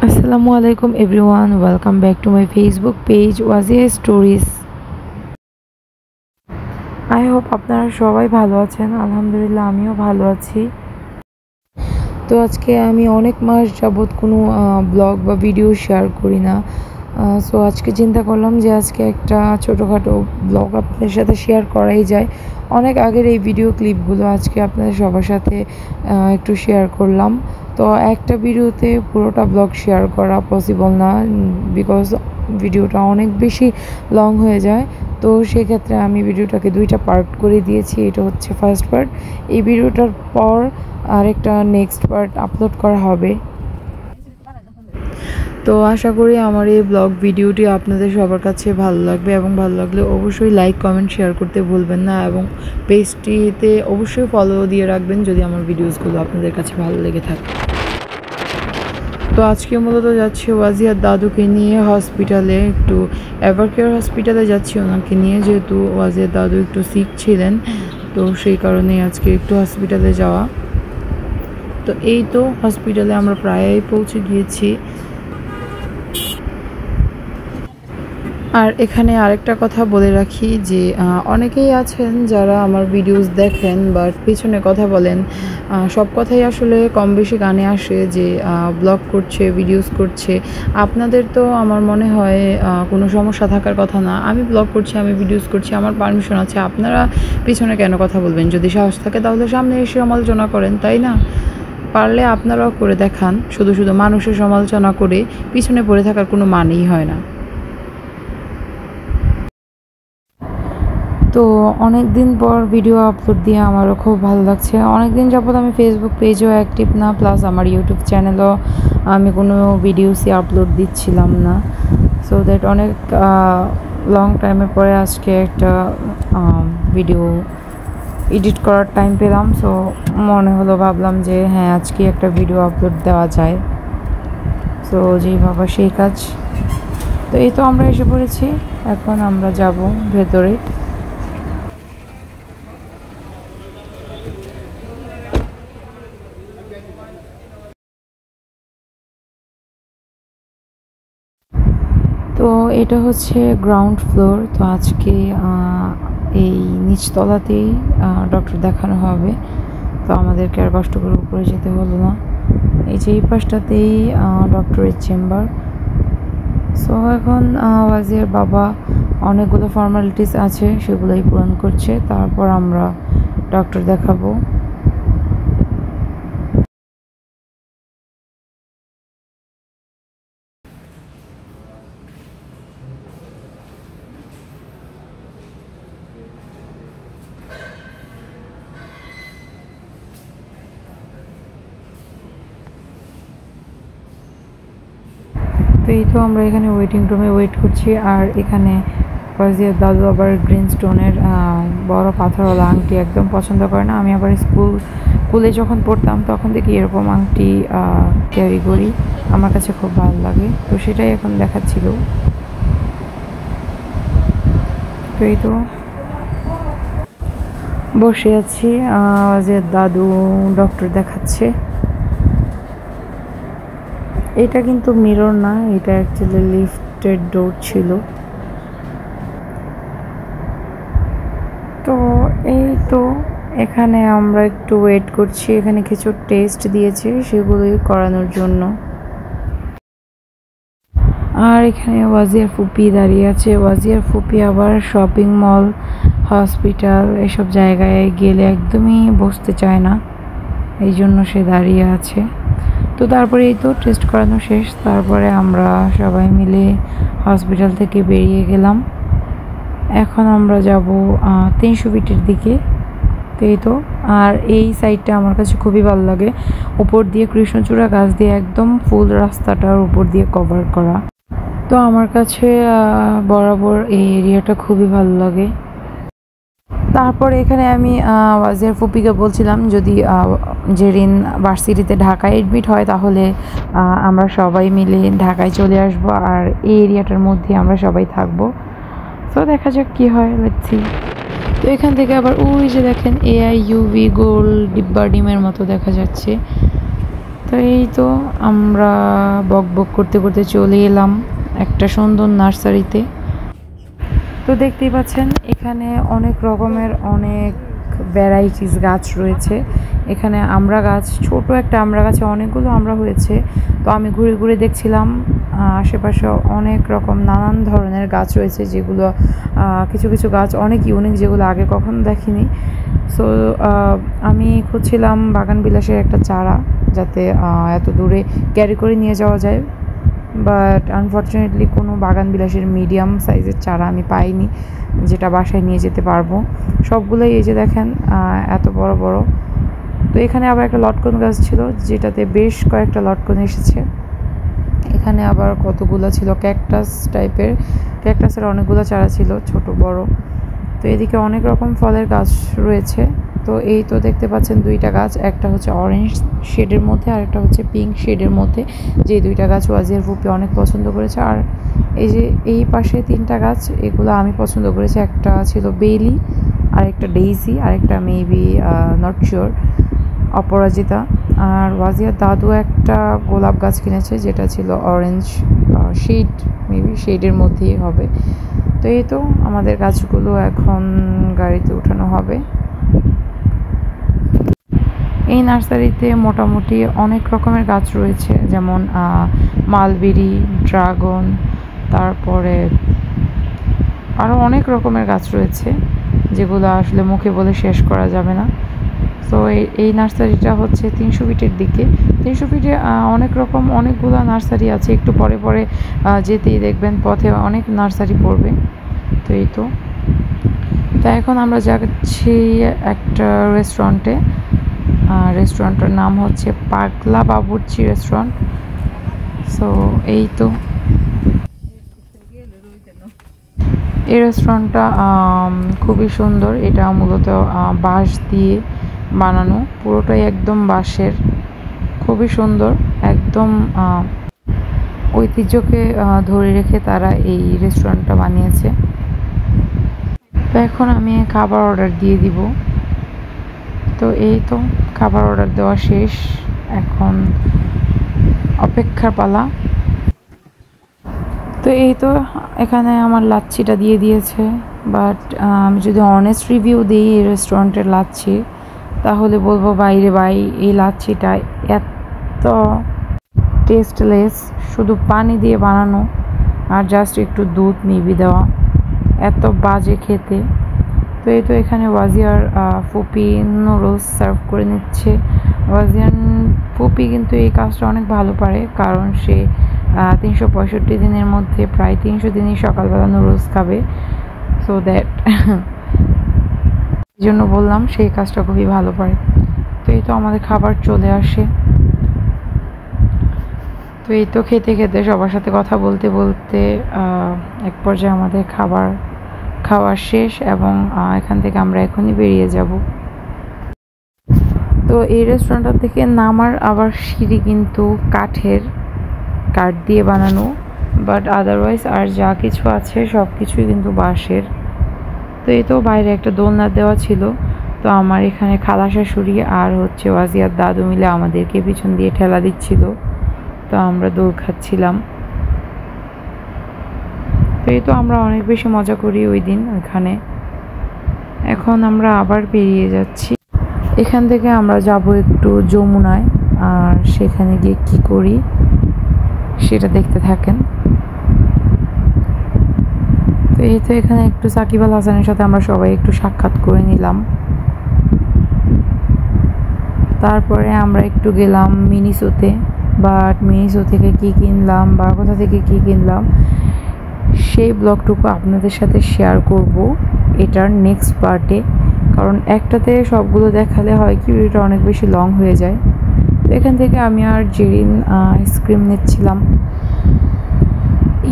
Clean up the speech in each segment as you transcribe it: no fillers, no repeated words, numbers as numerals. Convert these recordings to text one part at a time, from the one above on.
Assalamu alaikum everyone, welcome back to my Facebook page Wazia Stories. I hope আপনারা সবাই ভালো আছেন। আলহামদুলিল্লাহ আমিও ভালো আছি। তো আজকে আমি অনেক মাস যাবত কোনো ব্লগ বা ভিডিও শেয়ার করি না। সো আজকে চিন্তা করলাম যে আজকে একটা ছোটোখাটো ব্লগ আপনাদের সাথে শেয়ার করাই যায়। অনেক আগের এই ভিডিও ক্লিপগুলো আজকে আপনাদের সবার সাথে একটু শেয়ার করলাম। তো একটা ভিডিওতে পুরোটা ব্লগ শেয়ার করা পসিবল না, বিকজ ভিডিওটা অনেক বেশি লং হয়ে যায়। তো সেক্ষেত্রে আমি ভিডিওটাকে দুইটা পার্ট করে দিয়েছি। এটা হচ্ছে ফার্স্ট পার্ট। এই ভিডিওটার পর আরেকটা নেক্সট পার্ট আপলোড করা হবে। তো আশা করি আমার এই ব্লগ ভিডিওটি আপনাদের সবার কাছে ভালো লাগবে, এবং ভালো লাগলে অবশ্যই লাইক কমেন্ট শেয়ার করতে ভুলবেন না, এবং পেজটিতে অবশ্যই ফলো দিয়ে রাখবেন যদি আমার ভিডিওসগুলো আপনাদের কাছে ভালো লেগে থাকে। তো আজকে মূলত যাচ্ছি ওয়াজিয়ার দাদুকে নিয়ে হসপিটালে, একটু এভারকেয়ার হসপিটালে যাচ্ছি ওনাকে নিয়ে, যেহেতু ওয়াজিয়ার দাদু একটু সিক ছিলেন। তো সেই কারণে আজকে একটু হসপিটালে যাওয়া। তো এই তো হসপিটালে আমরা প্রায়ই পৌঁছে গিয়েছি। আর এখানে আরেকটা কথা বলে রাখি যে অনেকেই আছেন যারা আমার ভিডিওস দেখেন বাট পিছনে কথা বলেন। সব কথাই আসলে কম বেশি কানে আসে যে ব্লগ করছে, ভিডিওস করছে। আপনাদের তো আমার মনে হয় কোনো সমস্যা থাকার কথা না। আমি ব্লগ করছি, আমি ভিডিওস করছি, আমার পারমিশন আছে। আপনারা পিছনে কেন কথা বলবেন? যদি সাহস থাকে তাহলে সামনে এসে সমালোচনা করেন, তাই না? পারলে আপনারাও করে দেখান। শুধু শুধু মানুষের সমালোচনা করে পিছনে পড়ে থাকার কোনো মানেই হয় না। তো অনেক দিন পর ভিডিও আপলোড দিয়ে আমারও খুব ভালো লাগছে। অনেক দিন যাবত আমি ফেসবুক পেজও অ্যাক্টিভ না, প্লাস আমার ইউটিউব চ্যানেলও আমি কোনো ভিডিওসই আপলোড দিচ্ছিলাম না। সো দ্যাট অনেক লং টাইমের পরে আজকে একটা ভিডিও এডিট করার টাইম পেলাম। সো মনে হলো, ভাবলাম যে হ্যাঁ আজকে একটা ভিডিও আপলোড দেওয়া যায়। সো যেই ভাবা সেই কাজ। তো এই তো আমরা এসে পড়েছি, এখন আমরা যাব ভেতরে। তো এটা হচ্ছে গ্রাউন্ড ফ্লোর। তো আজকে এই নিচতলাতেই ডক্টর দেখানো হবে। তো আমাদেরকে আর কষ্ট করে উপরে যেতে হলো না। এই যে এই পাশটাতেই ডক্টরের চেম্বার। সো এখন ওয়াজিয়ার বাবা অনেকগুলো ফর্মালিটিস আছে, সেগুলোই পূরণ করছে, তারপর আমরা ডক্টর দেখাবো। তো এই তো আমরা এখানে ওয়েটিং রুমে ওয়েট করছি। আর এখানে ওয়াজিয়ার দাদু আবার গ্রিন স্টোনের বড় পাথরওয়ালা আংটি একদম পছন্দ করে না। আমি আবার স্কুলে যখন পড়তাম তখন থেকে এরকম আংটি ক্যারি করি, আমার কাছে খুব ভালো লাগে। তো সেটাই এখন দেখাচ্ছিল। তো এই তো বসে আছি, ওয়াজিয়ার দাদু ডক্টর দেখাচ্ছে। এটা কিন্তু মিরর না, এটা অ্যাকচুয়ালি লিফটের ডোর ছিল। তো এই তো এখানে আমরা একটু ওয়েট করছি। এখানে কিছু টেস্ট দিয়েছে, সেগুলোই করানোর জন্য। আর এখানে ওয়াজিয়ার ফুপি দাঁড়িয়ে আছে। ওয়াজিয়ার ফুপি আবার শপিং মল, হসপিটাল এসব জায়গায় গেলে একদমই বসতে চায় না, এই জন্য সে দাঁড়িয়ে আছে। তো তারপরে এই তো টেস্ট করানো শেষ, তারপরে আমরা সবাই মিলে হসপিটাল থেকে বেরিয়ে গেলাম। এখন আমরা যাব 300 ফিটের দিকে। তো এই তো, আর এই সাইডটা আমার কাছে খুবই ভালো লাগে। উপর দিয়ে কৃষ্ণচূড়া গাছ দিয়ে একদম ফুল রাস্তাটার উপর দিয়ে কভার করা। তো আমার কাছে বরাবর এই এরিয়াটা খুবই ভালো লাগে। তারপরে এখানে আমি ওয়াজিয়ার ফুপিকে বলছিলাম যদি জেরিন ভার্সিটিতে ঢাকায় এডমিট হয় তাহলে আমরা সবাই মিলে ঢাকায় চলে আসব, আর এই এরিয়াটার মধ্যে আমরা সবাই থাকবো। তো দেখা যাক কি হয়, লেটস সি। তো এখান থেকে আবার ওই যে দেখেন AIUV গোল ডিব্বা ডিমের মতো দেখা যাচ্ছে। তো এই তো আমরা বক বক করতে করতে চলে এলাম একটা সুন্দর নার্সারিতে। তো দেখতেই পাচ্ছেন এখানে অনেক রকমের অনেক ভ্যারাইটিস গাছ রয়েছে। এখানে আমড়া গাছ, ছোট একটা আমড়া গাছে অনেকগুলো আমড়া হয়েছে। তো আমি ঘুরে ঘুরে দেখছিলাম আশেপাশে অনেক রকম নানান ধরনের গাছ রয়েছে, যেগুলো কিছু কিছু গাছ অনেক ইউনিক, যেগুলো আগে কখনো দেখিনি। সো আমি খুঁজছিলাম বাগান বিলাসের একটা চারা, যাতে এত দূরে ক্যারি করে নিয়ে যাওয়া যায়। বাট আনফর্চুনেটলি কোনো বাগান বিলাসের মিডিয়াম সাইজের চারা আমি পাইনি, যেটা বাসায় নিয়ে যেতে পারবো। সবগুলোই এই যে দেখেন এত বড় বড়। তো এখানে আবার একটা লটকন গাছ ছিল, যেটাতে বেশ কয়েকটা লটকন এসেছে। এখানে আবার কতগুলো ছিল ক্যাকটাস টাইপের, ক্যাকটাসের অনেকগুলো চারা ছিল, ছোট বড়। তো এদিকে অনেক রকম ফলের গাছ রয়েছে। তো এই তো দেখতে পাচ্ছেন দুইটা গাছ, একটা হচ্ছে অরেঞ্জ শেডের মধ্যে আর একটা হচ্ছে পিঙ্ক শেডের মধ্যে। যে দুইটা গাছ ওয়াজিয়ার ফুপি অনেক পছন্দ করেছে। আর এই যে এই পাশে তিনটা গাছ, এগুলো আমি পছন্দ করেছি। একটা ছিল বেলি, আর একটা ডেইজি, আর একটা মেবি নট শিওর অপরাজিতা। আর ওয়াজিয়ার দাদু একটা গোলাপ গাছ কিনেছে, যেটা ছিল অরেঞ্জ শেড, মেবি শেডের মধ্যেই হবে। তো এই তো আমাদের গাছগুলো এখন গাড়িতে উঠানো হবে। এই নার্সারিতে মোটামুটি অনেক রকমের গাছ রয়েছে, যেমন মালবেরি, ড্রাগন, তারপরে আরও অনেক রকমের গাছ রয়েছে, যেগুলো আসলে মুখে বলে শেষ করা যাবে না। তো এই নার্সারিটা হচ্ছে 300 ফিটের দিকে। 300 ফিটে অনেক রকম অনেকগুলো নার্সারি আছে, একটু পরে পরে যেতেই দেখবেন পথে অনেক নার্সারি পড়বে। তো এই তো এখন আমরা যাচ্ছি একটা রেস্টুরেন্টে। রেস্টুরেন্টের নাম হচ্ছে পাগলা বাবুর্চি রেস্টুরেন্ট। সো এই তো এই রেস্টুরেন্টটা খুবই সুন্দর। এটা মূলত বাঁশ দিয়ে বানানো, পুরোটাই একদম বাঁশের, খুবই সুন্দর। একদম ঐতিহ্যকে ধরে রেখে তারা এই রেস্টুরেন্টটা বানিয়েছে। তো এখন আমি খাবার অর্ডার দিয়ে দিব। তো এই তো খাবার অর্ডার দেওয়া শেষ, এখন অপেক্ষার পালা। তো এই তো এখানে আমার লাচ্ছিটা দিয়ে দিয়েছে। বাট আমি যদি অনেস্ট রিভিউ দিই এই রেস্টুরেন্টের লাচ্ছি, তাহলে বলবো বাইরে ভাই, এই লাচ্ছিটা এত টেস্টলেস, শুধু পানি দিয়ে বানানো আর জাস্ট একটু দুধ মেবি দেওয়া, এত বাজে খেতে। তো এই তো এখানে ওয়াজিয়ার ফুপি নুডলস সার্ভ করে নিচ্ছে। ওয়াজিয়ার ফুপি কিন্তু এই কাজটা অনেক ভালো পারে, কারণ সে 365 দিনের মধ্যে প্রায় 300 দিনই সকালবেলা নুডলস খাবে। সো দ্যাট এই জন্য বললাম সেই কাজটা খুবই ভালো পারে। তো এই তো আমাদের খাবার চলে আসে। তো এই তো খেতে খেতে সবার সাথে কথা বলতে বলতে এক পর্যায়ে আমাদের খাওয়া শেষ, এবং এখান থেকে আমরা এখনই বেরিয়ে যাব। তো এই রেস্টুরেন্টটা থেকে নামার আবার সিঁড়ি কিন্তু কাঠ দিয়ে বানানো, বাট আদারওয়াইজ আর যা কিছু আছে সব কিছুই কিন্তু বাঁশের। তো এই তো বাইরে একটা দোলনা দেওয়া ছিল। তো আমার এখানে খালা শাশুড়ি আর হচ্ছে ওয়াজিয়ার দাদু মিলে আমাদেরকে পিছন দিয়ে ঠেলা দিচ্ছিল। তো আমরা দোল খাচ্ছিলাম। তো এই তো আমরা অনেক বেশি মজা করি ওই দিন ওইখানে। এখন আমরা আবার বেরিয়ে যাচ্ছি। এখান থেকে আমরা যাব একটু যমুনায়, আর সেখানে গিয়ে কি করি সেটা দেখতে থাকেন। তো এই তো এখানে একটু সাকিব আল হাসানের সাথে আমরা সবাই একটু সাক্ষাৎ করে নিলাম। তারপরে আমরা একটু গেলাম মিনিসোতে। বাট মিনিসো থেকে কি কিনলাম বা কোথা থেকে কি কিনলাম সেই ব্লগটুকু আপনাদের সাথে শেয়ার করব এটার নেক্সট পার্টে, কারণ একটাতে সবগুলো দেখালে হয় কি ভিডিওটা অনেক বেশি লং হয়ে যায়। তো এখান থেকে আমি আর জেরিন আইসক্রিম নিচ্ছিলাম।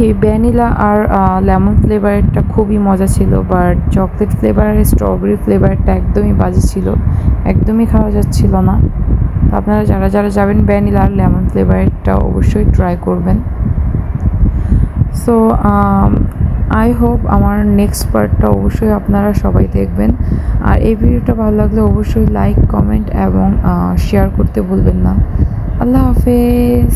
এই ভ্যানিলা আর লেমন ফ্লেভারটা খুবই মজা ছিল, বাট চকলেট ফ্লেভার আর স্ট্রবেরি ফ্লেভারটা একদমই বাজে ছিল, একদমই খাওয়া যাচ্ছিল না। তো আপনারা যারা যারা যাবেন ভ্যানিলা আর লেমন ফ্লেভারটা অবশ্যই ট্রাই করবেন। সো আই হোপ আমার নেক্সট পার্টটা অবশ্যই আপনারা সবাই দেখবেন। আর এই ভিডিওটা ভালো লাগলে অবশ্যই লাইক, কমেন্ট এবং শেয়ার করতে ভুলবেন না। আল্লাহ হাফেজ।